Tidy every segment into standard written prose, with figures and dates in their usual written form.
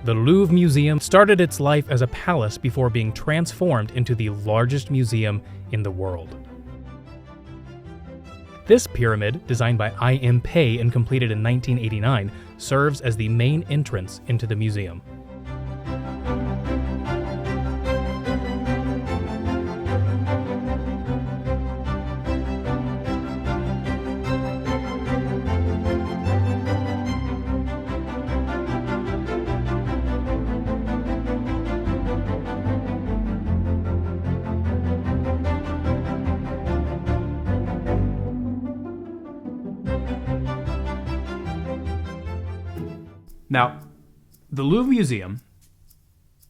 The Louvre Museum started its life as a palace before being transformed into the largest museum in the world. This pyramid, designed by I.M. Pei and completed in 1989, serves as the main entrance into the museum. Now, the Louvre Museum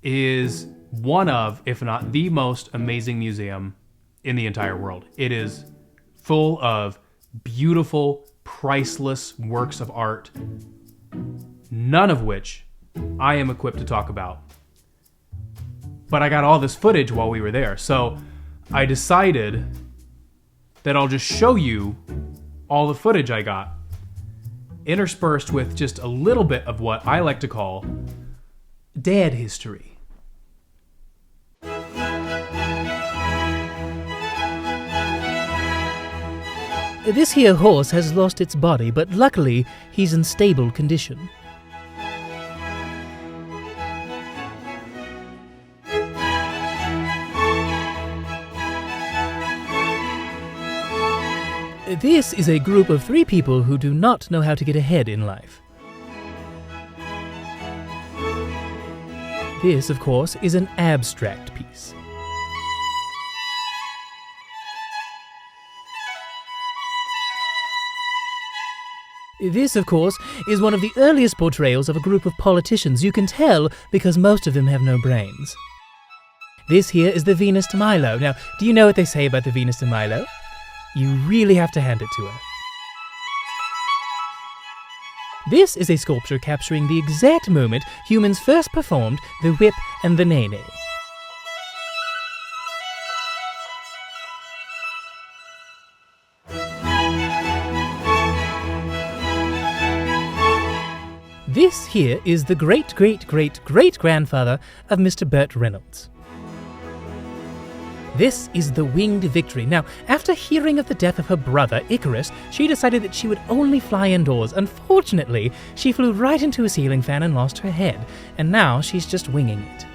is one of, if not the most amazing museum in the entire world. It is full of beautiful, priceless works of art, none of which I am equipped to talk about. But I got all this footage while we were there, so I decided that I'll just show you all the footage I got, interspersed with just a little bit of what I like to call dad history. This here horse has lost its body, but luckily he's in stable condition. This is a group of 3 people who do not know how to get ahead in life. This, of course, is an abstract piece. This, of course, is one of the earliest portrayals of a group of politicians. You can tell because most of them have no brains. This here is the Venus de Milo. Now, do you know what they say about the Venus de Milo? You really have to hand it to her. This is a sculpture capturing the exact moment humans first performed the whip and the nene. This here is the great-great-great-great-grandfather of Mr. Burt Reynolds. This is the Winged Victory. Now, after hearing of the death of her brother, Icarus, she decided that she would only fly indoors. Unfortunately, she flew right into a ceiling fan and lost her head, and now she's just winging it.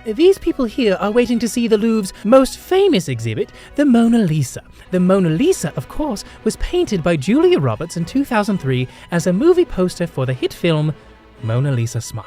These people here are waiting to see the Louvre's most famous exhibit, the Mona Lisa. The Mona Lisa, of course, was painted by Julia Roberts in 2003 as a movie poster for the hit film Mona Lisa Smile.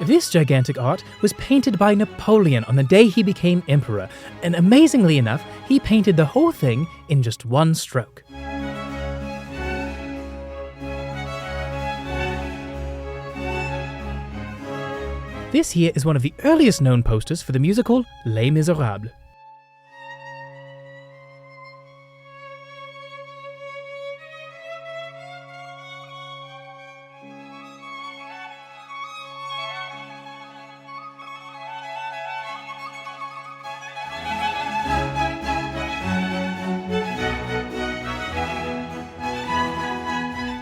This gigantic art was painted by Napoleon on the day he became emperor, and amazingly enough, he painted the whole thing in just one stroke. This here is one of the earliest known posters for the musical Les Miserables.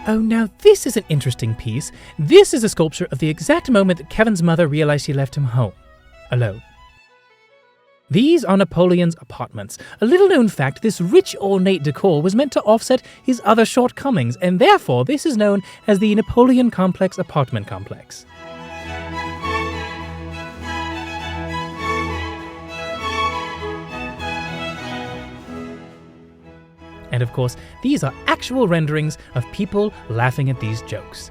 Oh, now this is an interesting piece. This is a sculpture of the exact moment that Kevin's mother realized she left him home, alone. These are Napoleon's apartments. A little-known fact, this rich, ornate decor was meant to offset his other shortcomings, and therefore this is known as the Napoleon Complex apartment complex. And of course, these are actual renderings of people laughing at these jokes.